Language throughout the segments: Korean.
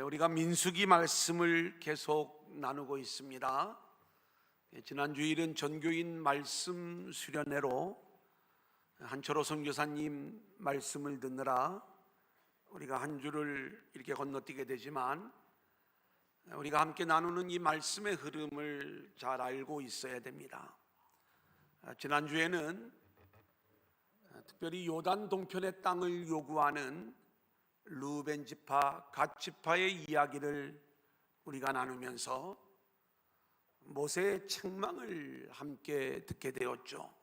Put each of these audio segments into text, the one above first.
우리가 민수기 말씀을 계속 나누고 있습니다. 지난 주일은 전교인 말씀 수련회로 한철호 선교사님 말씀을 듣느라 우리가 한 주를 이렇게 건너뛰게 되지만, 우리가 함께 나누는 이 말씀의 흐름을 잘 알고 있어야 됩니다. 지난 주에는 특별히 요단 동편의 땅을 요구하는 르우벤 지파, 갓 지파의 이야기를 우리가 나누면서 모세의 책망을 함께 듣게 되었죠.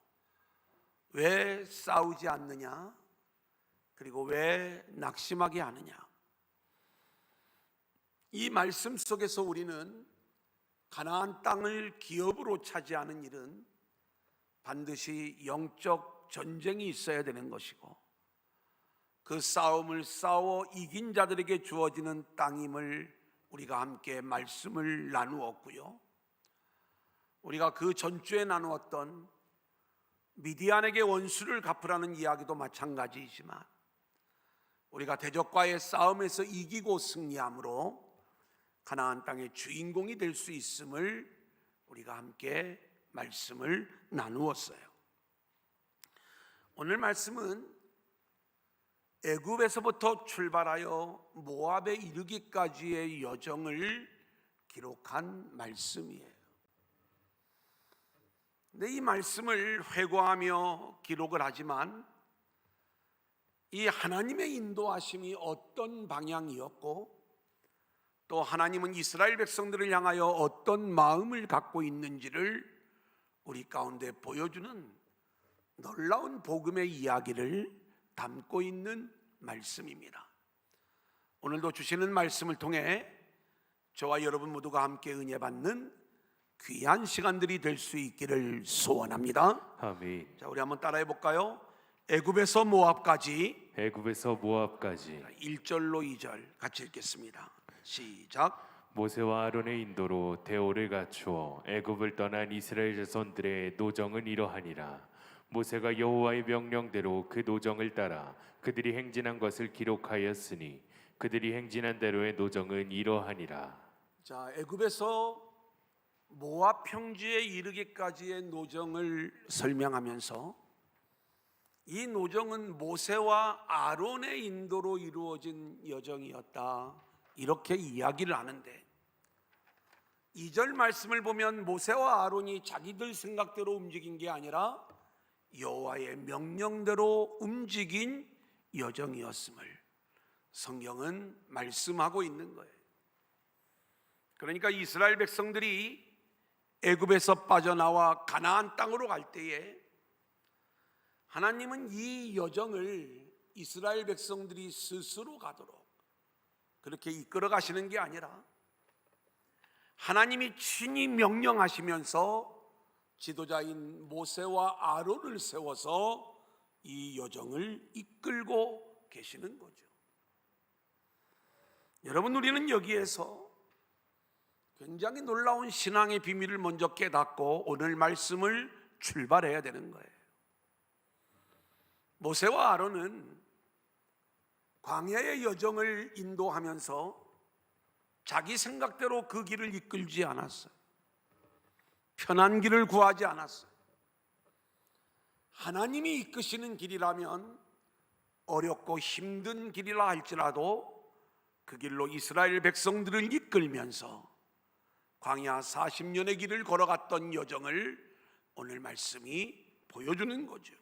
왜 싸우지 않느냐? 그리고 왜 낙심하게 하느냐? 이 말씀 속에서 우리는 가나안 땅을 기업으로 차지하는 일은 반드시 영적 전쟁이 있어야 되는 것이고, 그 싸움을 싸워 이긴 자들에게 주어지는 땅임을 우리가 함께 말씀을 나누었고요. 우리가 그 전주에 나누었던 미디안에게 원수를 갚으라는 이야기도 마찬가지이지만, 우리가 대적과의 싸움에서 이기고 승리함으로 가나안 땅의 주인공이 될 수 있음을 우리가 함께 말씀을 나누었어요. 오늘 말씀은 애굽에서부터 출발하여 모압에 이르기까지의 여정을 기록한 말씀이에요. 근데 이 말씀을 회고하며 기록을 하지만, 이 하나님의 인도하심이 어떤 방향이었고, 또 하나님은 이스라엘 백성들을 향하여 어떤 마음을 갖고 있는지를 우리 가운데 보여주는 놀라운 복음의 이야기를 담고 있는 말씀입니다. 오늘도 주시는 말씀을 통해 저와 여러분 모두가 함께 은혜 받는 귀한 시간들이 될 수 있기를 소원합니다. 아멘. 자, 우리 한번 따라해 볼까요? 애굽에서 모압까지. 애굽에서 모압까지. 1절로 2절 같이 읽겠습니다. 시작. 모세와 아론의 인도로 대오를 갖추어 애굽을 떠난 이스라엘 자손들의 노정은 이러하니라. 모세가 여호와의 명령대로 그 노정을 따라 그들이 행진한 것을 기록하였으니 그들이 행진한 대로의 노정은 이러하니라. 자, 애굽에서 모압 평지에 이르기까지의 노정을 설명하면서, 이 노정은 모세와 아론의 인도로 이루어진 여정이었다, 이렇게 이야기를 하는데, 2절 말씀을 보면 모세와 아론이 자기들 생각대로 움직인 게 아니라 여호와의 명령대로 움직인 여정이었음을 성경은 말씀하고 있는 거예요. 그러니까 이스라엘 백성들이 애굽에서 빠져나와 가나안 땅으로 갈 때에 하나님은 이 여정을 이스라엘 백성들이 스스로 가도록 그렇게 이끌어 가시는 게 아니라, 하나님이 친히 명령하시면서 지도자인 모세와 아론을 세워서 이 여정을 이끌고 계시는 거죠. 여러분, 우리는 여기에서 굉장히 놀라운 신앙의 비밀을 먼저 깨닫고 오늘 말씀을 출발해야 되는 거예요. 모세와 아론은 광야의 여정을 인도하면서 자기 생각대로 그 길을 이끌지 않았어요. 편한 길을 구하지 않았어요. 하나님이 이끄시는 길이라면 어렵고 힘든 길이라 할지라도 그 길로 이스라엘 백성들을 이끌면서 광야 40년의 길을 걸어갔던 여정을 오늘 말씀이 보여주는 거죠.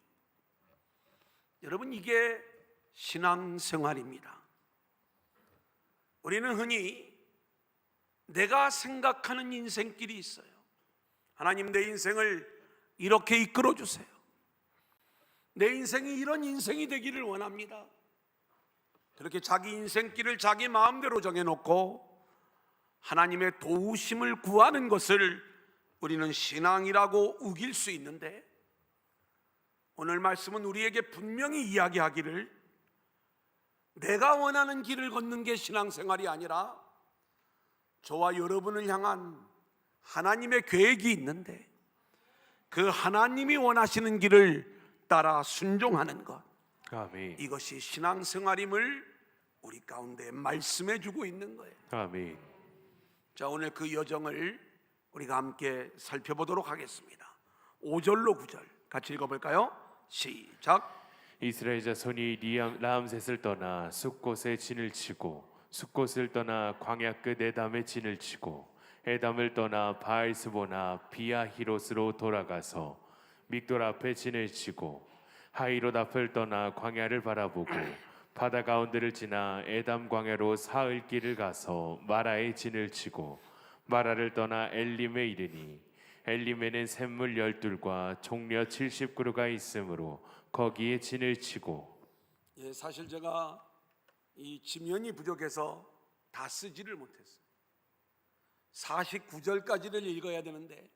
여러분, 이게 신앙생활입니다. 우리는 흔히 내가 생각하는 인생길이 있어요. 하나님, 내 인생을 이렇게 이끌어 주세요. 내 인생이 이런 인생이 되기를 원합니다. 그렇게 자기 인생길을 자기 마음대로 정해놓고 하나님의 도우심을 구하는 것을 우리는 신앙이라고 우길 수 있는데, 오늘 말씀은 우리에게 분명히 이야기하기를, 내가 원하는 길을 걷는 게 신앙생활이 아니라 저와 여러분을 향한 하나님의 계획이 있는데, 그 하나님이 원하시는 길을 따라 순종하는 것, 아멘. 이것이 신앙생활임을 우리 가운데 말씀해 주고 있는 거예요. 아멘. 자, 오늘 그 여정을 우리가 함께 살펴보도록 하겠습니다. 5절로 9절 같이 읽어볼까요? 시작. 이스라엘 자손이 라암셋을 떠나 숫곳에 진을 치고 숫곳을 떠나 광야 끝 에담에 진을 치고 에담을 떠나 바알스보나 비아히롯으로 돌아가서 믹돌 앞에 진을 치고 하이롯 앞을 떠나 광야를 바라보고 바다 가운데를 지나 에담 광야로 사흘 길을 가서 마라에 진을 치고 마라를 떠나 엘림에 이르니 엘림에는 샘물 12과 종려 70그루가 있으므로 거기에 진을 치고. 예, 사실 제가 이 지면이 부족해서 다 쓰지를 못했어요. 49절까지를 읽어야 되는데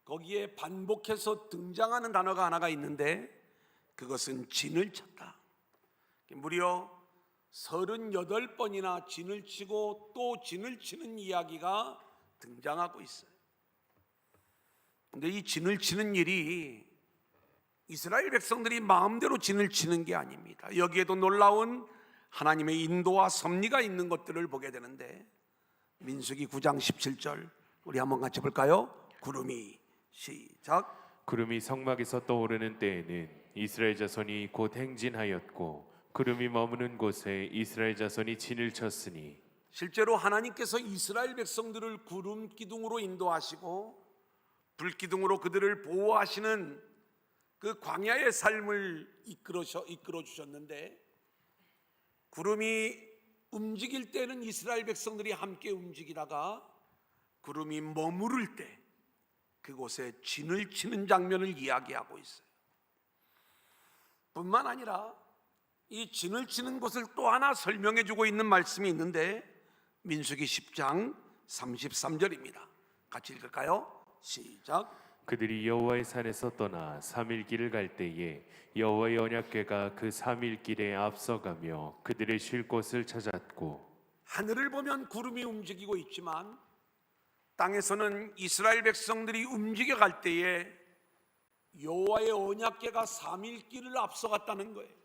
거기에 반복해서 등장하는 단어가 하나가 있는데 그것은 진을 쳤다. 무려 38번이나 진을 치고 또 진을 치는 이야기가 등장하고 있어요. 근데 이 진을 치는 일이 이스라엘 백성들이 마음대로 진을 치는 게 아닙니다. 여기에도 놀라운 하나님의 인도와 섭리가 있는 것들을 보게 되는데 민수기 9장 17절 우리 한번 같이 볼까요? 구름이 시작. 구름이 성막에서 떠오르는 때에는 이스라엘 자손이 곧 행진하였고 구름이 머무는 곳에 이스라엘 자손이 진을 쳤으니. 실제로 하나님께서 이스라엘 백성들을 구름 기둥으로 인도하시고 불 기둥으로 그들을 보호하시는 그 광야의 삶을 이끌어 주셨는데 구름이 움직일 때는 이스라엘 백성들이 함께 움직이다가 구름이 머무를 때 그곳에 진을 치는 장면을 이야기하고 있어요. 뿐만 아니라 이 진을 치는 곳을 또 하나 설명해 주고 있는 말씀이 있는데 민수기 10장 33절입니다. 같이 읽을까요? 시작. 그들이 여호와의 산에서 떠나 3일 길을 갈 때에 여호와의 언약궤가 그 3일 길에 앞서가며 그들의 쉴 곳을 찾았고. 하늘을 보면 구름이 움직이고 있지만 땅에서는 이스라엘 백성들이 움직여 갈 때에 여호와의 언약궤가 3일 길을 앞서갔다는 거예요.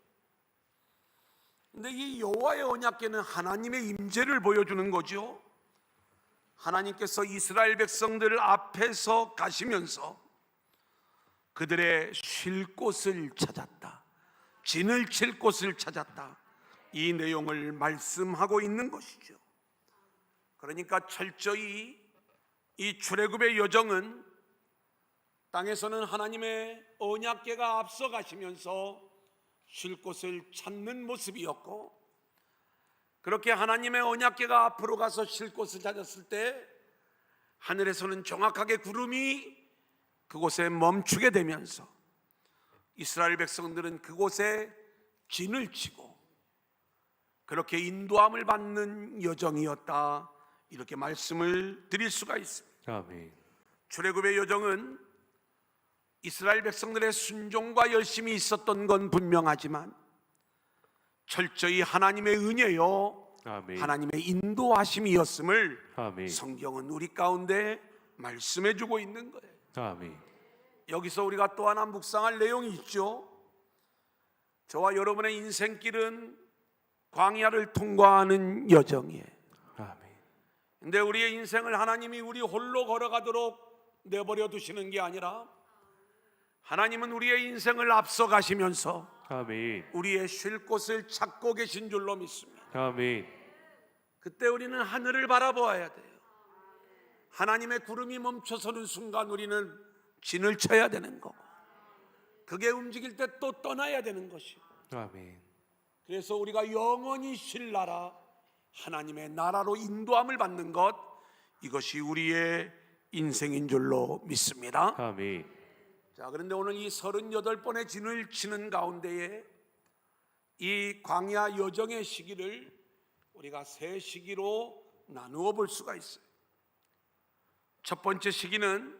근데 이 여호와의 언약궤는 하나님의 임재를 보여주는 거죠. 하나님께서 이스라엘 백성들 앞에서 가시면서 그들의 쉴 곳을 찾았다. 진을 칠 곳을 찾았다. 이 내용을 말씀하고 있는 것이죠. 그러니까 철저히 이 출애굽의 여정은 땅에서는 하나님의 언약궤가 앞서 가시면서 쉴 곳을 찾는 모습이었고, 그렇게 하나님의 언약궤가 앞으로 가서 쉴 곳을 찾았을 때 하늘에서는 정확하게 구름이 그곳에 멈추게 되면서 이스라엘 백성들은 그곳에 진을 치고 그렇게 인도함을 받는 여정이었다, 이렇게 말씀을 드릴 수가 있습니다. 아멘. 출애굽의 여정은 이스라엘 백성들의 순종과 열심이 있었던 건 분명하지만 철저히 하나님의 은혜요, 아멘. 하나님의 인도하심이었음을 아멘. 성경은 우리 가운데 말씀해 주고 있는 거예요. 아멘. 여기서 우리가 또 하나 묵상할 내용이 있죠. 저와 여러분의 인생길은 광야를 통과하는 여정이에요. 아멘. 근데 우리의 인생을 하나님이 우리 홀로 걸어가도록 내버려 두시는 게 아니라 하나님은 우리의 인생을 앞서 가시면서 아멘. 우리의 쉴 곳을 찾고 계신 줄로 믿습니다. 아멘. 그때 우리는 하늘을 바라보아야 돼요. 하나님의 구름이 멈춰서는 순간 우리는 진을 쳐야 되는 거고, 그게 움직일 때 또 떠나야 되는 것이고, 아멘. 그래서 우리가 영원히 쉴 나라, 하나님의 나라로 인도함을 받는 것, 이것이 우리의 인생인 줄로 믿습니다. 아멘. 자, 그런데 오늘 이 38번의 진을 치는 가운데에 이 광야 여정의 시기를 우리가 세 시기로 나누어 볼 수가 있어요. 첫 번째 시기는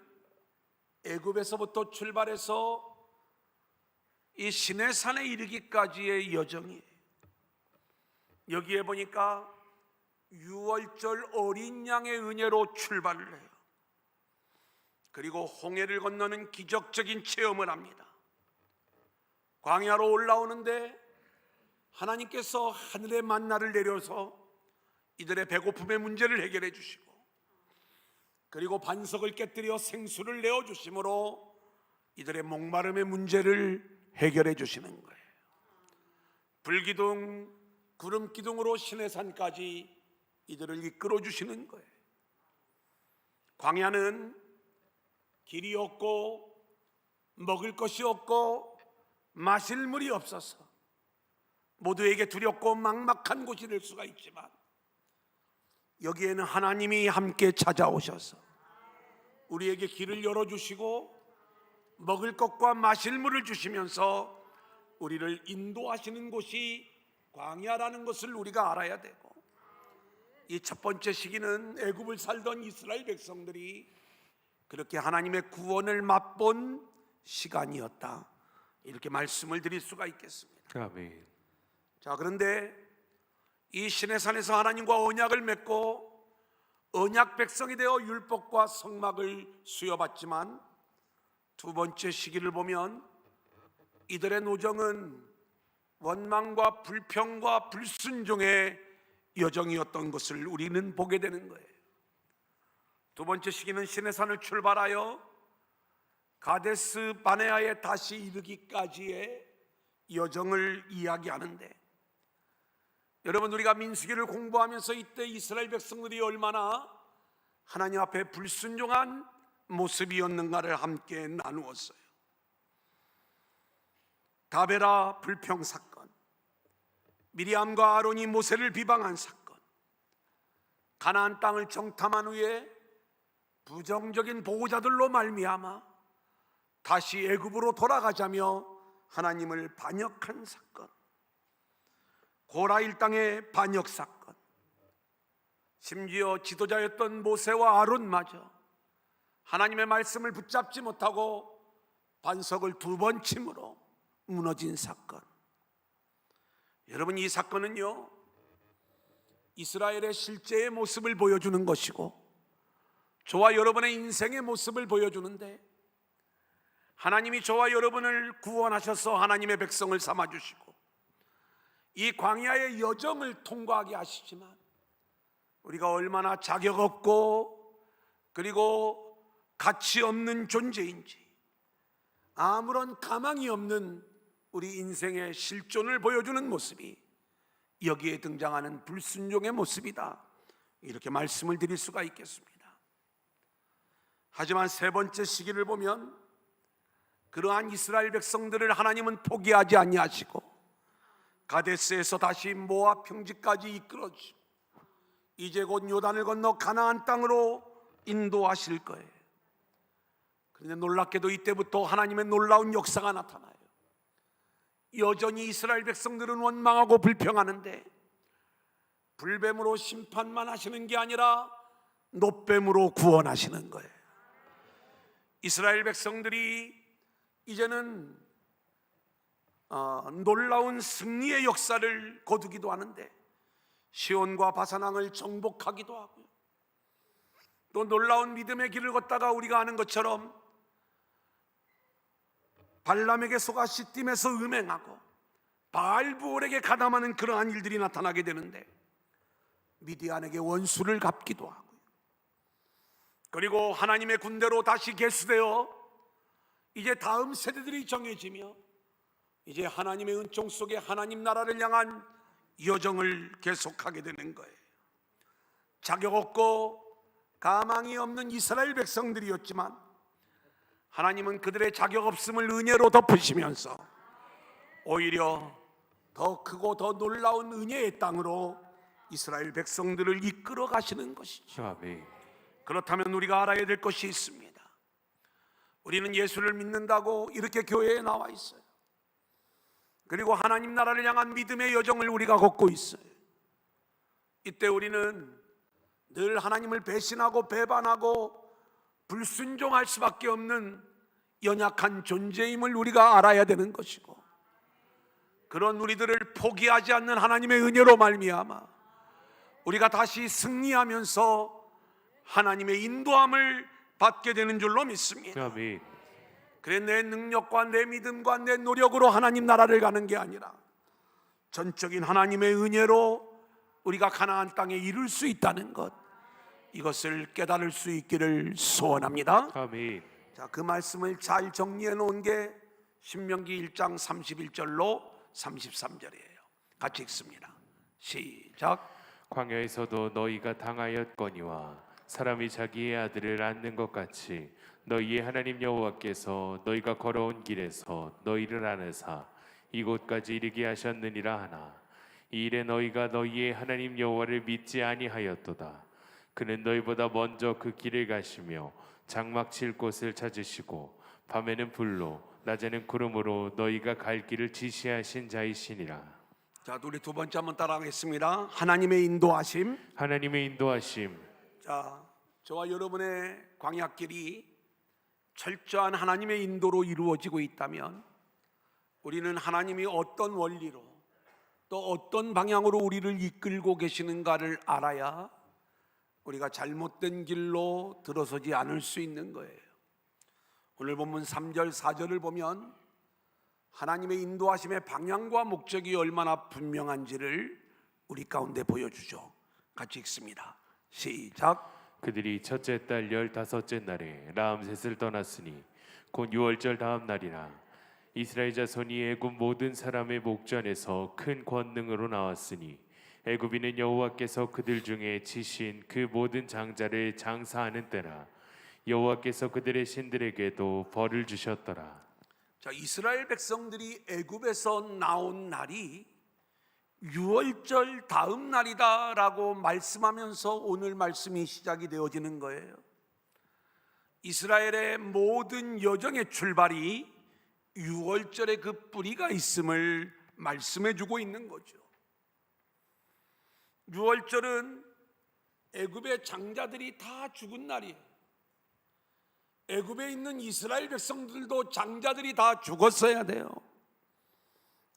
애굽에서부터 출발해서 이 시내산에 이르기까지의 여정이에요. 여기에 보니까 유월절 어린 양의 은혜로 출발을 해요. 그리고 홍해를 건너는 기적적인 체험을 합니다. 광야로 올라오는데 하나님께서 하늘의 만나를 내려서 이들의 배고픔의 문제를 해결해 주시고, 그리고 반석을 깨뜨려 생수를 내어 주심으로 이들의 목마름의 문제를 해결해 주시는 거예요. 불기둥, 구름기둥으로 시내산까지 이들을 이끌어 주시는 거예요. 광야는 길이 없고 먹을 것이 없고 마실 물이 없어서 모두에게 두렵고 막막한 곳이 될 수가 있지만, 여기에는 하나님이 함께 찾아오셔서 우리에게 길을 열어주시고 먹을 것과 마실 물을 주시면서 우리를 인도하시는 곳이 광야라는 것을 우리가 알아야 되고, 이 첫 번째 시기는 애굽을 살던 이스라엘 백성들이 그렇게 하나님의 구원을 맛본 시간이었다, 이렇게 말씀을 드릴 수가 있겠습니다. 아멘. 자, 그런데 이 시내산에서 하나님과 언약을 맺고 언약 백성이 되어 율법과 성막을 수여받지만, 두 번째 시기를 보면 이들의 노정은 원망과 불평과 불순종의 여정이었던 것을 우리는 보게 되는 거예요. 두 번째 시기는 시내산을 출발하여 가데스 바네아에 다시 이르기까지의 여정을 이야기하는데, 여러분, 우리가 민수기를 공부하면서 이때 이스라엘 백성들이 얼마나 하나님 앞에 불순종한 모습이었는가를 함께 나누었어요. 다베라 불평 사건, 미리암과 아론이 모세를 비방한 사건, 가나안 땅을 정탐한 후에 부정적인 보호자들로 말미암아 다시 애굽으로 돌아가자며 하나님을 반역한 사건, 고라 일당의 반역 사건, 심지어 지도자였던 모세와 아론마저 하나님의 말씀을 붙잡지 못하고 반석을 두 번 침으로 무너진 사건. 여러분, 이 사건은요, 이스라엘의 실제의 모습을 보여주는 것이고 저와 여러분의 인생의 모습을 보여주는데, 하나님이 저와 여러분을 구원하셔서 하나님의 백성을 삼아주시고 이 광야의 여정을 통과하게 하시지만, 우리가 얼마나 자격 없고 그리고 가치 없는 존재인지, 아무런 가망이 없는 우리 인생의 실존을 보여주는 모습이 여기에 등장하는 불순종의 모습이다, 이렇게 말씀을 드릴 수가 있겠습니다. 하지만 세 번째 시기를 보면 그러한 이스라엘 백성들을 하나님은 포기하지 아니하시고 가데스에서 다시 모압 평지까지 이끌어주시고 이제 곧 요단을 건너 가나안 땅으로 인도하실 거예요. 그런데 놀랍게도 이때부터 하나님의 놀라운 역사가 나타나요. 여전히 이스라엘 백성들은 원망하고 불평하는데, 불뱀으로 심판만 하시는 게 아니라 놋뱀으로 구원하시는 거예요. 이스라엘 백성들이 이제는 놀라운 승리의 역사를 거두기도 하는데, 시온과 바산왕을 정복하기도 하고요, 또 놀라운 믿음의 길을 걷다가 우리가 아는 것처럼 발람에게 속아 시딤에서 음행하고 바알부올에게 가담하는 그러한 일들이 나타나게 되는데, 미디안에게 원수를 갚기도 하고요, 그리고 하나님의 군대로 다시 계수되어 이제 다음 세대들이 정해지며 이제 하나님의 은총 속에 하나님 나라를 향한 여정을 계속하게 되는 거예요. 자격 없고 가망이 없는 이스라엘 백성들이었지만 하나님은 그들의 자격 없음을 은혜로 덮으시면서 오히려 더 크고 더 놀라운 은혜의 땅으로 이스라엘 백성들을 이끌어 가시는 것이죠. 아멘. 그렇다면 우리가 알아야 될 것이 있습니다. 우리는 예수를 믿는다고 이렇게 교회에 나와 있어요. 그리고 하나님 나라를 향한 믿음의 여정을 우리가 걷고 있어요. 이때 우리는 늘 하나님을 배신하고 배반하고 불순종할 수밖에 없는 연약한 존재임을 우리가 알아야 되는 것이고, 그런 우리들을 포기하지 않는 하나님의 은혜로 말미암아 우리가 다시 승리하면서 하나님의 인도함을 받게 되는 줄로 믿습니다. 아멘. 그래, 내 능력과 내 믿음과 내 노력으로 하나님 나라를 가는 게 아니라 전적인 하나님의 은혜로 우리가 가나안 땅에 이룰 수 있다는 것, 이것을 깨달을 수 있기를 소원합니다. 아멘. 자, 그 말씀을 잘 정리해 놓은 게 신명기 1장 31절로 33절이에요. 같이 읽습니다. 시작. 광야에서도 너희가 당하였거니와 사람이 자기의 아들을 안는 것 같이 너희의 하나님 여호와께서 너희가 걸어온 길에서 너희를 안으사 이곳까지 이르게 하셨느니라 하나 이 일에 너희가 너희의 하나님 여호와를 믿지 아니하였도다. 그는 너희보다 먼저 그 길을 가시며 장막 칠 곳을 찾으시고 밤에는 불로 낮에는 구름으로 너희가 갈 길을 지시하신 자이시니라. 자, 우리 두 번째 한번 따라하겠습니다. 하나님의 인도하심. 하나님의 인도하심. 자, 저와 여러분의 광야길이 철저한 하나님의 인도로 이루어지고 있다면 우리는 하나님이 어떤 원리로 또 어떤 방향으로 우리를 이끌고 계시는가를 알아야 우리가 잘못된 길로 들어서지 않을 수 있는 거예요. 오늘 본문 3절 4절을 보면 하나님의 인도하심의 방향과 목적이 얼마나 분명한지를 우리 가운데 보여주죠. 같이 읽습니다. 시작. 그들이 첫째 달 15째 날에 라암셋을 떠났으니 곧 6월절 다음 날이라. 이스라엘 자손이 애굽 모든 사람의 목전에서 큰 권능으로 나왔으니 애굽인은 여호와께서 그들 중에 치신 그 모든 장자를 장사하는 때라. 여호와께서 그들의 신들에게도 벌을 주셨더라. 자, 이스라엘 백성들이 애굽에서 나온 날이 6월절 다음 날이다라고 말씀하면서 오늘 말씀이 시작이 되어지는 거예요. 이스라엘의 모든 여정의 출발이 6월절에 그 뿌리가 있음을 말씀해 주고 있는 거죠. 6월절은 애굽의 장자들이 다 죽은 날이에요. 애굽에 있는 이스라엘 백성들도 장자들이 다 죽었어야 돼요.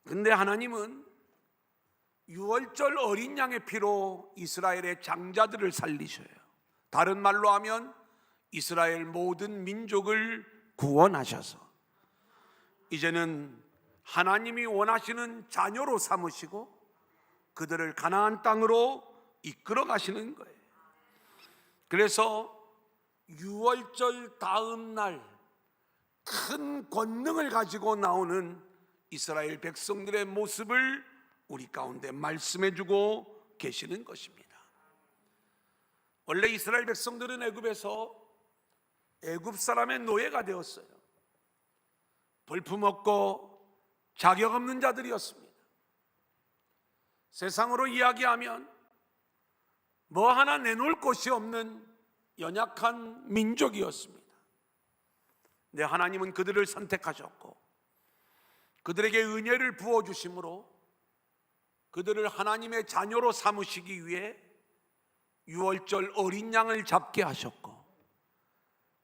근데 하나님은 6월절 어린 양의 피로 이스라엘의 장자들을 살리셔요. 다른 말로 하면 이스라엘 모든 민족을 구원하셔서 이제는 하나님이 원하시는 자녀로 삼으시고 그들을 가나안 땅으로 이끌어 가시는 거예요. 그래서 6월절 다음 날 큰 권능을 가지고 나오는 이스라엘 백성들의 모습을 우리 가운데 말씀해 주고 계시는 것입니다. 원래 이스라엘 백성들은 애굽에서 애굽 사람의 노예가 되었어요. 볼품없고 자격 없는 자들이었습니다. 세상으로 이야기하면 뭐 하나 내놓을 곳이 없는 연약한 민족이었습니다. 근데 하나님은 그들을 선택하셨고 그들에게 은혜를 부어주심으로 그들을 하나님의 자녀로 삼으시기 위해 6월절 어린 양을 잡게 하셨고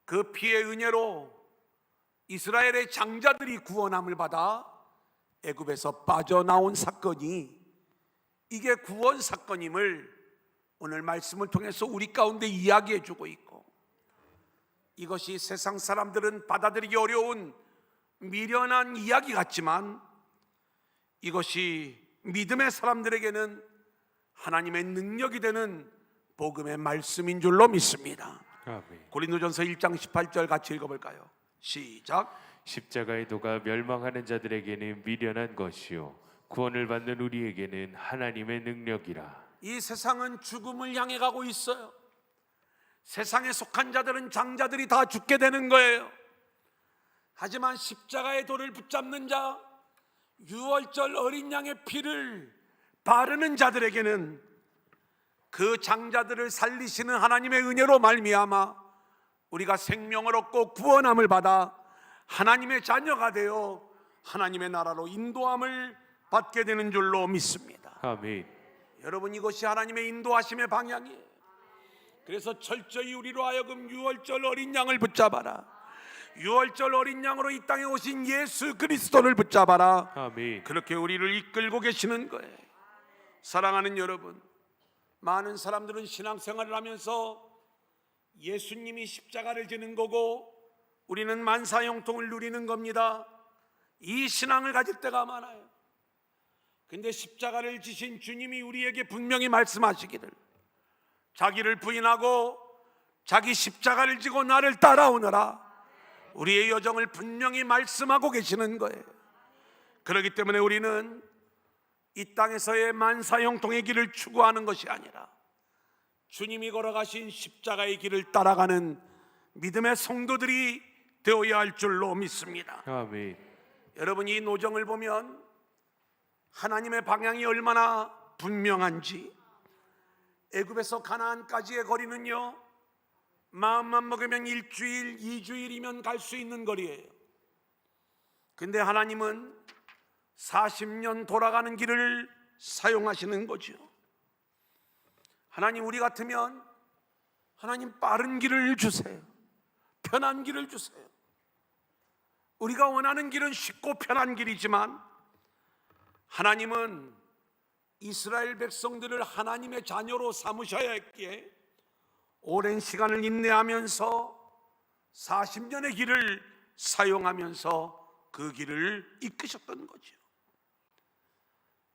그 피의 은혜로 이스라엘의 장자들이 구원함을 받아 애굽에서 빠져나온 사건이 이게 구원 사건임을 오늘 말씀을 통해서 우리 가운데 이야기해 주고 있고 이것이 세상 사람들은 받아들이기 어려운 미련한 이야기 같지만 이것이 믿음의 사람들에게는 하나님의 능력이 되는 복음의 말씀인 줄로 믿습니다. 아멘. 고린도전서 1장 18절 같이 읽어볼까요? 시작. 십자가의 도가 멸망하는 자들에게는 미련한 것이요 구원을 받는 우리에게는 하나님의 능력이라. 이 세상은 죽음을 향해 가고 있어요. 세상에 속한 자들은 장자들이 다 죽게 되는 거예요. 하지만 십자가의 돌을 붙잡는 자, 6월절 어린 양의 피를 바르는 자들에게는 그 장자들을 살리시는 하나님의 은혜로 말미암아 우리가 생명을 얻고 구원함을 받아 하나님의 자녀가 되어 하나님의 나라로 인도함을 받게 되는 줄로 믿습니다. 아멘. 여러분, 이것이 하나님의 인도하심의 방향이에요. 그래서 철저히 우리로 하여금 6월절 어린 양을 붙잡아라. 6월절 어린 양으로 이 땅에 오신 예수 그리스도를 붙잡아라. 아멘. 그렇게 우리를 이끌고 계시는 거예요. 사랑하는 여러분, 많은 사람들은 신앙생활을 하면서 예수님이 십자가를 지는 거고 우리는 만사형통을 누리는 겁니다. 이 신앙을 가질 때가 많아요. 근데 십자가를 지신 주님이 우리에게 분명히 말씀하시기를, 자기를 부인하고 자기 십자가를 지고 나를 따라오너라, 우리의 여정을 분명히 말씀하고 계시는 거예요. 그렇기 때문에 우리는 이 땅에서의 만사형통의 길을 추구하는 것이 아니라 주님이 걸어가신 십자가의 길을 따라가는 믿음의 성도들이 되어야 할 줄로 믿습니다. 아멘. 여러분, 이 노정을 보면 하나님의 방향이 얼마나 분명한지, 애굽에서 가나안까지의 거리는요, 마음만 먹으면 일주일, 2주일이면 갈 수 있는 거리예요. 근데 하나님은 40년 돌아가는 길을 사용하시는 거죠. 하나님, 우리 같으면 하나님 빠른 길을 주세요. 편한 길을 주세요. 우리가 원하는 길은 쉽고 편한 길이지만 하나님은 이스라엘 백성들을 하나님의 자녀로 삼으셔야 했기에 오랜 시간을 인내하면서 40년의 길을 사용하면서 그 길을 이끄셨던 거죠.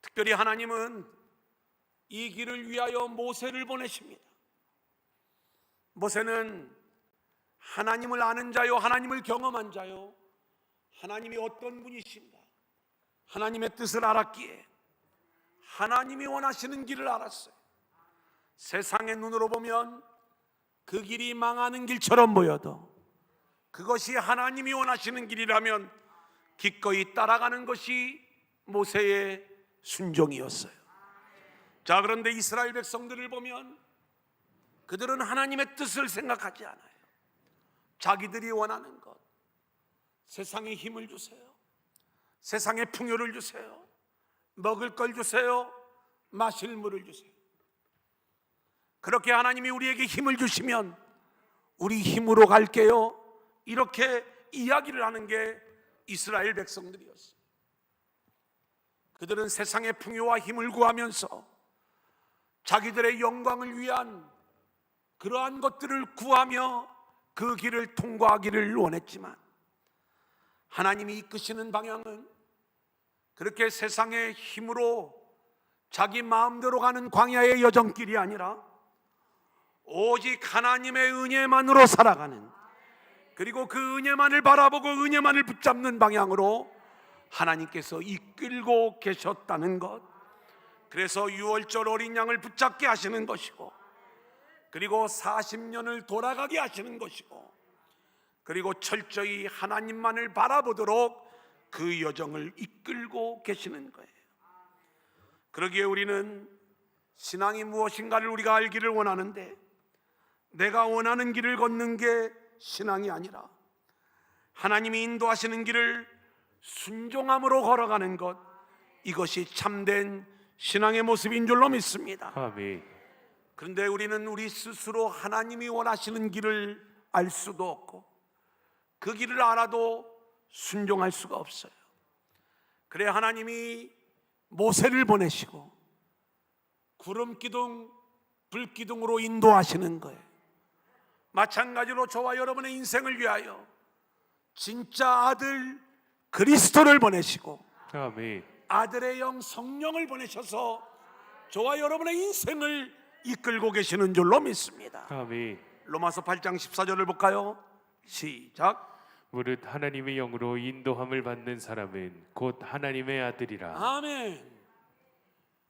특별히 하나님은 이 길을 위하여 모세를 보내십니다. 모세는 하나님을 아는 자요, 하나님을 경험한 자요, 하나님이 어떤 분이신가, 하나님의 뜻을 알았기에 하나님이 원하시는 길을 알았어요. 세상의 눈으로 보면 그 길이 망하는 길처럼 보여도 그것이 하나님이 원하시는 길이라면 기꺼이 따라가는 것이 모세의 순종이었어요. 자, 그런데 이스라엘 백성들을 보면 그들은 하나님의 뜻을 생각하지 않아요. 자기들이 원하는 것, 세상에 힘을 주세요, 세상에 풍요를 주세요, 먹을 걸 주세요, 마실 물을 주세요. 그렇게 하나님이 우리에게 힘을 주시면 우리 힘으로 갈게요, 이렇게 이야기를 하는 게 이스라엘 백성들이었어요. 그들은 세상의 풍요와 힘을 구하면서 자기들의 영광을 위한 그러한 것들을 구하며 그 길을 통과하기를 원했지만 하나님이 이끄시는 방향은 그렇게 세상의 힘으로 자기 마음대로 가는 광야의 여정길이 아니라 오직 하나님의 은혜만으로 살아가는, 그리고 그 은혜만을 바라보고 은혜만을 붙잡는 방향으로 하나님께서 이끌고 계셨다는 것, 그래서 유월절 어린 양을 붙잡게 하시는 것이고, 그리고 40년을 돌아가게 하시는 것이고, 그리고 철저히 하나님만을 바라보도록 그 여정을 이끌고 계시는 거예요. 그러기에 우리는 신앙이 무엇인가를 우리가 알기를 원하는데, 내가 원하는 길을 걷는 게 신앙이 아니라 하나님이 인도하시는 길을 순종함으로 걸어가는 것, 이것이 참된 신앙의 모습인 줄로 믿습니다. 아멘. 그런데 우리는 우리 스스로 하나님이 원하시는 길을 알 수도 없고 그 길을 알아도 순종할 수가 없어요. 그래 하나님이 모세를 보내시고 구름 기둥, 불 기둥으로 인도하시는 거예요. 마찬가지로 저와 여러분의 인생을 위하여 진짜 아들 그리스도를 보내시고 아멘. 아들의 영 성령을 보내셔서 저와 여러분의 인생을 이끌고 계시는 줄로 믿습니다. 아멘. 로마서 8장 14절을 볼까요? 시작. 무릇 하나님의 영으로 인도함을 받는 사람은 곧 하나님의 아들이라. 아멘.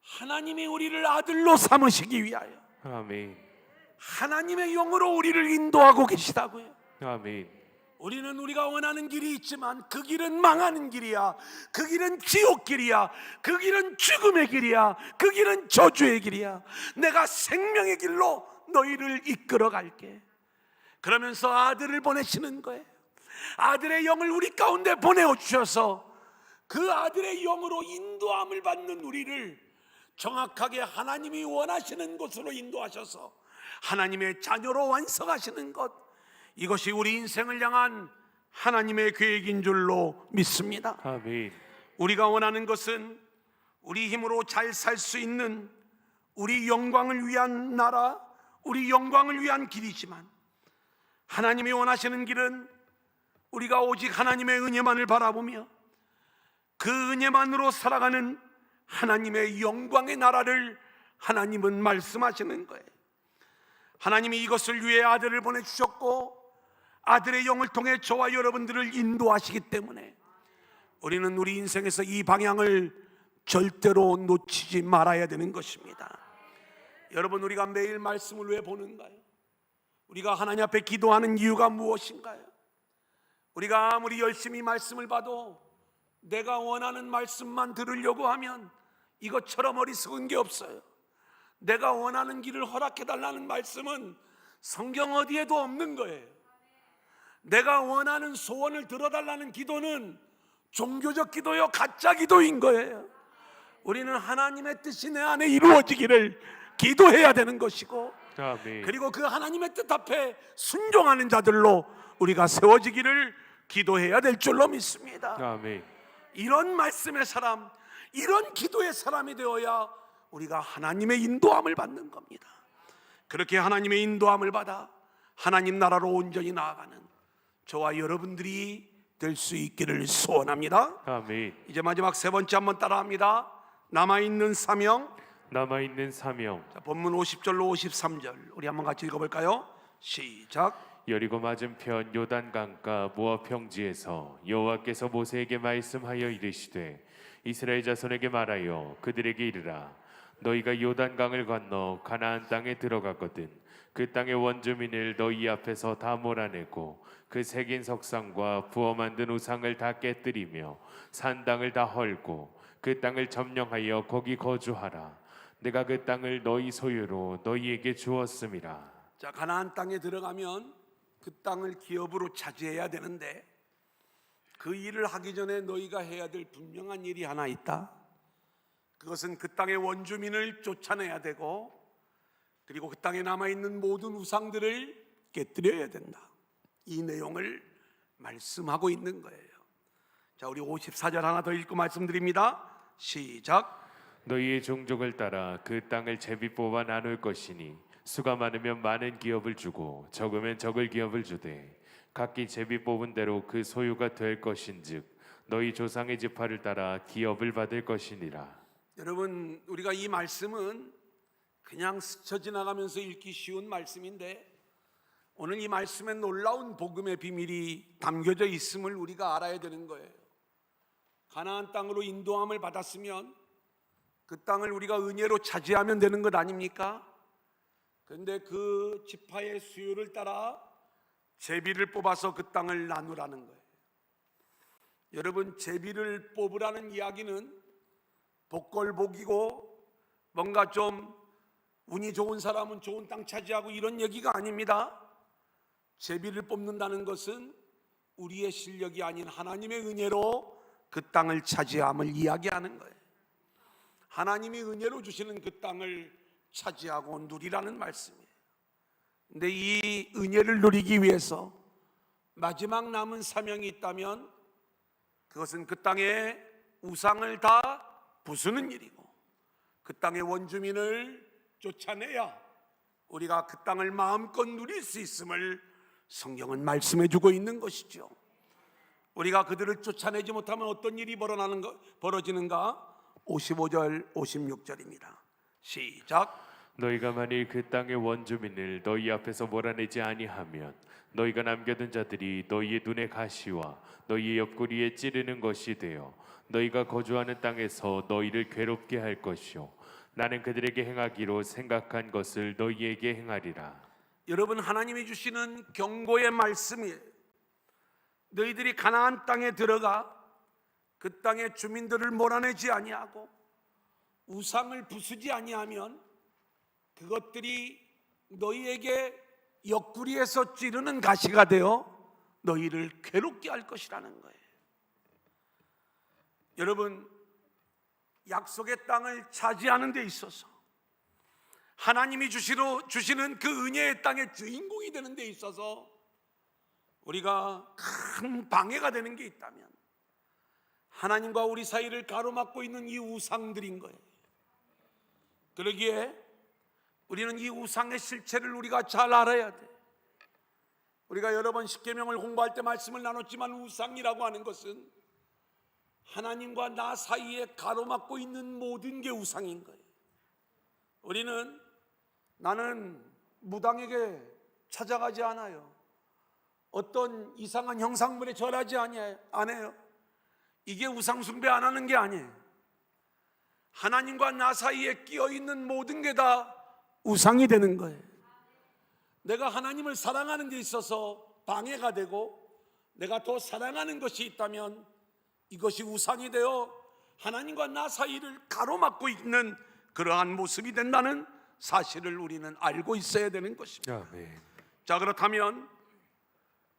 하나님이 우리를 아들로 삼으시기 위하여 아멘. 하나님의 영으로 우리를 인도하고 계시다고요. 아멘. 우리는 우리가 원하는 길이 있지만 그 길은 망하는 길이야, 그 길은 지옥길이야, 그 길은 죽음의 길이야, 그 길은 저주의 길이야. 내가 생명의 길로 너희를 이끌어 갈게. 그러면서 아들을 보내시는 거예요. 아들의 영을 우리 가운데 보내주셔서 그 아들의 영으로 인도함을 받는 우리를 정확하게 하나님이 원하시는 곳으로 인도하셔서 하나님의 자녀로 완성하시는 것, 이것이 우리 인생을 향한 하나님의 계획인 줄로 믿습니다. 아멘. 우리가 원하는 것은 우리 힘으로 잘 살 수 있는 우리 영광을 위한 나라, 우리 영광을 위한 길이지만 하나님이 원하시는 길은 우리가 오직 하나님의 은혜만을 바라보며 그 은혜만으로 살아가는 하나님의 영광의 나라를 하나님은 말씀하시는 거예요. 하나님이 이것을 위해 아들을 보내주셨고 아들의 영을 통해 저와 여러분들을 인도하시기 때문에 우리는 우리 인생에서 이 방향을 절대로 놓치지 말아야 되는 것입니다. 여러분, 우리가 매일 말씀을 왜 보는가요? 우리가 하나님 앞에 기도하는 이유가 무엇인가요? 우리가 아무리 열심히 말씀을 봐도 내가 원하는 말씀만 들으려고 하면 이것처럼 어리석은 게 없어요. 내가 원하는 길을 허락해달라는 말씀은 성경 어디에도 없는 거예요. 내가 원하는 소원을 들어달라는 기도는 종교적 기도요, 가짜 기도인 거예요. 우리는 하나님의 뜻이 내 안에 이루어지기를 기도해야 되는 것이고, 아멘. 그리고 그 하나님의 뜻 앞에 순종하는 자들로 우리가 세워지기를 기도해야 될 줄로 믿습니다. 아멘. 이런 말씀의 사람, 이런 기도의 사람이 되어야 우리가 하나님의 인도함을 받는 겁니다. 그렇게 하나님의 인도함을 받아 하나님 나라로 온전히 나아가는 저와 여러분들이 될 수 있기를 소원합니다. 아멘. 이제 마지막 세 번째 한번 따라합니다. 남아있는 사명. 남아있는 사명. 자, 본문 50절로 53절 우리 한번 같이 읽어볼까요? 시작. 여리고 맞은편 요단 강가 모압 평지에서 여호와께서 모세에게 말씀하여 이르시되 이스라엘 자손에게 말하여 그들에게 이르라. 너희가 요단 강을 건너 가나안 땅에 들어갔거든 그 땅의 원주민을 너희 앞에서 다 몰아내고 그 새긴 석상과 부어 만든 우상을 다 깨뜨리며 산 땅을 다 헐고 그 땅을 점령하여 거기 거주하라. 내가 그 땅을 너희 소유로 너희에게 주었음이라. 자, 가나안 땅에 들어가면 그 땅을 기업으로 차지해야 되는데 그 일을 하기 전에 너희가 해야 될 분명한 일이 하나 있다. 그것은 그 땅의 원주민을 쫓아내야 되고, 그리고 그 땅에 남아있는 모든 우상들을 깨뜨려야 된다. 이 내용을 말씀하고 있는 거예요. 자, 우리 54절 하나 더 읽고 말씀드립니다. 시작. 너희의 종족을 따라 그 땅을 제비 뽑아 나눌 것이니 수가 많으면 많은 기업을 주고 적으면 적을 기업을 주되 각기 제비 뽑은 대로 그 소유가 될 것인즉 너희 조상의 지파를 따라 기업을 받을 것이니라. 여러분, 우리가 이 말씀은 그냥 스쳐 지나가면서 읽기 쉬운 말씀인데 오늘 이 말씀에 놀라운 복음의 비밀이 담겨져 있음을 우리가 알아야 되는 거예요. 가나안 땅으로 인도함을 받았으면 그 땅을 우리가 은혜로 차지하면 되는 것 아닙니까? 그런데 그 지파의 수요를 따라 제비를 뽑아서 그 땅을 나누라는 거예요. 여러분, 제비를 뽑으라는 이야기는 복걸복이고 뭔가 좀 운이 좋은 사람은 좋은 땅 차지하고 이런 얘기가 아닙니다. 제비를 뽑는다는 것은 우리의 실력이 아닌 하나님의 은혜로 그 땅을 차지함을 이야기하는 거예요. 하나님이 은혜로 주시는 그 땅을 차지하고 누리라는 말씀이에요. 근데 이 은혜를 누리기 위해서 마지막 남은 사명이 있다면 그것은 그 땅의 우상을 다 부수는 일이고 그 땅의 원주민을 쫓아내야 우리가 그 땅을 마음껏 누릴 수 있음을 성경은 말씀해 주고 있는 것이죠. 우리가 그들을 쫓아내지 못하면 어떤 일이 벌어지는가? 55절 56절입니다. 시작. 너희가 만일 그 땅의 원주민을 너희 앞에서 몰아내지 아니하면 너희가 남겨둔 자들이 너희의 눈에 가시와 너희의 옆구리에 찌르는 것이 되어 너희가 거주하는 땅에서 너희를 괴롭게 할 것이요 나는 그들에게 행하기로 생각한 것을 너희에게 행하리라. 여러분, 하나님이 주시는 경고의 말씀이에요. 너희들이 가나안 땅에 들어가 그 땅의 주민들을 몰아내지 아니하고 우상을 부수지 아니하면 그것들이 너희에게 옆구리에서 찌르는 가시가 되어 너희를 괴롭게 할 것이라는 거예요. 여러분, 약속의 땅을 차지하는 데 있어서 하나님이 주시는 그 은혜의 땅의 주인공이 되는 데 있어서 우리가 큰 방해가 되는 게 있다면 하나님과 우리 사이를 가로막고 있는 이 우상들인 거예요. 그러기에 우리는 이 우상의 실체를 우리가 잘 알아야 돼. 우리가 여러 번 십계명을 공부할 때 말씀을 나눴지만 우상이라고 하는 것은 하나님과 나 사이에 가로막고 있는 모든 게 우상인 거예요. 우리는 나는 무당에게 찾아가지 않아요. 어떤 이상한 형상물에 절하지 안 해요. 이게 우상 숭배 안 하는 게 아니에요. 하나님과 나 사이에 끼어 있는 모든 게 다 우상이 되는 거예요. 내가 하나님을 사랑하는 데 있어서 방해가 되고 내가 더 사랑하는 것이 있다면 이것이 우상이 되어 하나님과 나 사이를 가로막고 있는 그러한 모습이 된다는 사실을 우리는 알고 있어야 되는 것입니다. 아멘. 자, 그렇다면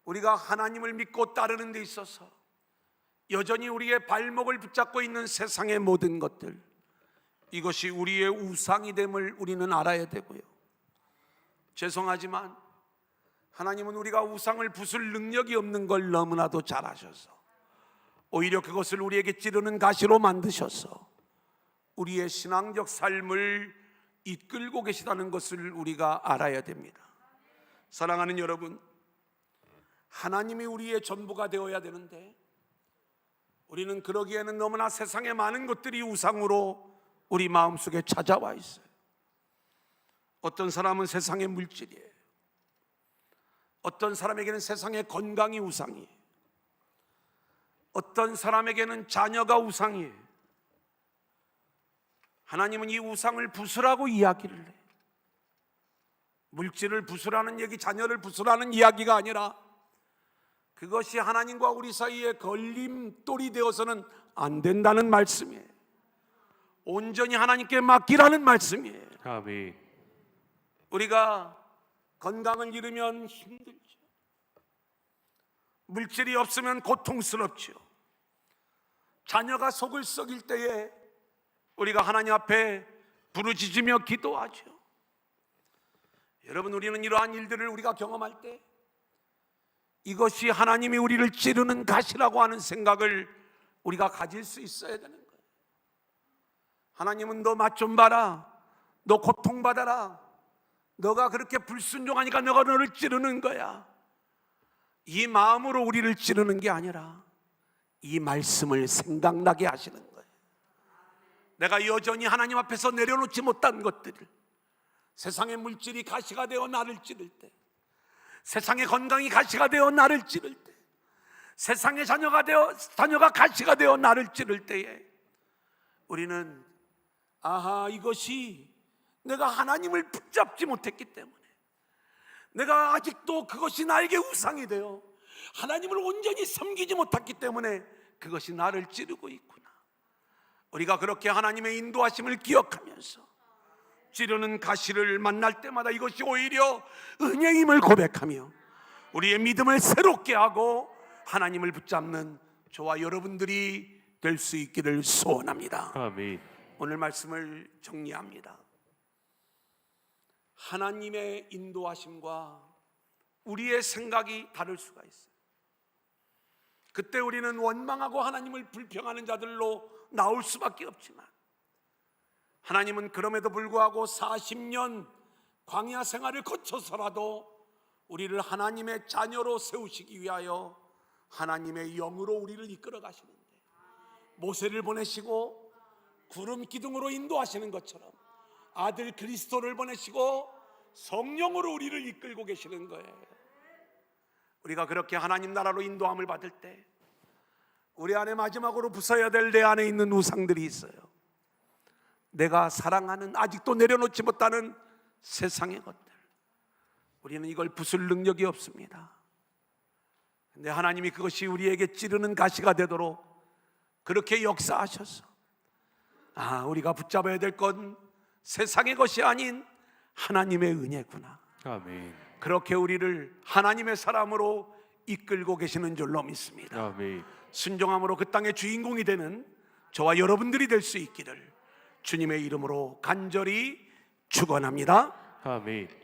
우리가 하나님을 믿고 따르는 데 있어서 여전히 우리의 발목을 붙잡고 있는 세상의 모든 것들, 이것이 우리의 우상이 됨을 우리는 알아야 되고요. 죄송하지만 하나님은 우리가 우상을 부술 능력이 없는 걸 너무나도 잘 아셔서 오히려 그것을 우리에게 찌르는 가시로 만드셔서 우리의 신앙적 삶을 이끌고 계시다는 것을 우리가 알아야 됩니다. 사랑하는 여러분, 하나님이 우리의 전부가 되어야 되는데 우리는 그러기에는 너무나 세상의 많은 것들이 우상으로 우리 마음속에 찾아와 있어요. 어떤 사람은 세상의 물질이에요. 어떤 사람에게는 세상의 건강이 우상이에요. 어떤 사람에게는 자녀가 우상이에요. 하나님은 이 우상을 부수라고 이야기를 해요. 물질을 부수라는 얘기, 자녀를 부수라는 이야기가 아니라 그것이 하나님과 우리 사이에 걸림돌이 되어서는 안 된다는 말씀이에요. 온전히 하나님께 맡기라는 말씀이에요. 아멘. 우리가 건강을 잃으면 힘들죠. 물질이 없으면 고통스럽죠. 자녀가 속을 썩일 때에 우리가 하나님 앞에 부르짖으며 기도하죠. 여러분, 우리는 이러한 일들을 우리가 경험할 때 이것이 하나님이 우리를 찌르는 가시라고 하는 생각을 우리가 가질 수 있어야 되는 거예요. 하나님은 너 맛 좀 봐라, 너 고통받아라, 너가 그렇게 불순종하니까 내가 너를 찌르는 거야. 이 마음으로 우리를 찌르는 게 아니라 이 말씀을 생각나게 하시는 거예요. 내가 여전히 하나님 앞에서 내려놓지 못한 것들을, 세상의 물질이 가시가 되어 나를 찌를 때, 세상의 건강이 가시가 되어 나를 찌를 때, 세상의 자녀가 가시가 되어 나를 찌를 때에 우리는 이것이 내가 하나님을 붙잡지 못했기 때문에, 내가 아직도 그것이 나에게 우상이 되어 하나님을 온전히 섬기지 못했기 때문에 그것이 나를 찌르고 있구나. 우리가 그렇게 하나님의 인도하심을 기억하면서 찌르는 가시를 만날 때마다 이것이 오히려 은혜임을 고백하며 우리의 믿음을 새롭게 하고 하나님을 붙잡는 저와 여러분들이 될 수 있기를 소원합니다. 아멘. 오늘 말씀을 정리합니다. 하나님의 인도하심과 우리의 생각이 다를 수가 있어요. 그때 우리는 원망하고 하나님을 불평하는 자들로 나올 수밖에 없지만, 하나님은 그럼에도 불구하고 40년 광야 생활을 거쳐서라도 우리를 하나님의 자녀로 세우시기 위하여 하나님의 영으로 우리를 이끌어 가시는데, 모세를 보내시고 구름 기둥으로 인도하시는 것처럼 아들 그리스도를 보내시고 성령으로 우리를 이끌고 계시는 거예요. 우리가 그렇게 하나님 나라로 인도함을 받을 때 우리 안에 마지막으로 부숴야 될 내 안에 있는 우상들이 있어요. 내가 사랑하는, 아직도 내려놓지 못하는 세상의 것들, 우리는 이걸 부술 능력이 없습니다. 근데 하나님이 그것이 우리에게 찌르는 가시가 되도록 그렇게 역사하셔서 우리가 붙잡아야 될 건 세상의 것이 아닌 하나님의 은혜구나. 아멘. 그렇게 우리를 하나님의 사람으로 이끌고 계시는 줄로 믿습니다. 아멘. 순종함으로 그 땅의 주인공이 되는 저와 여러분들이 될 수 있기를 주님의 이름으로 간절히 축원합니다. 아멘.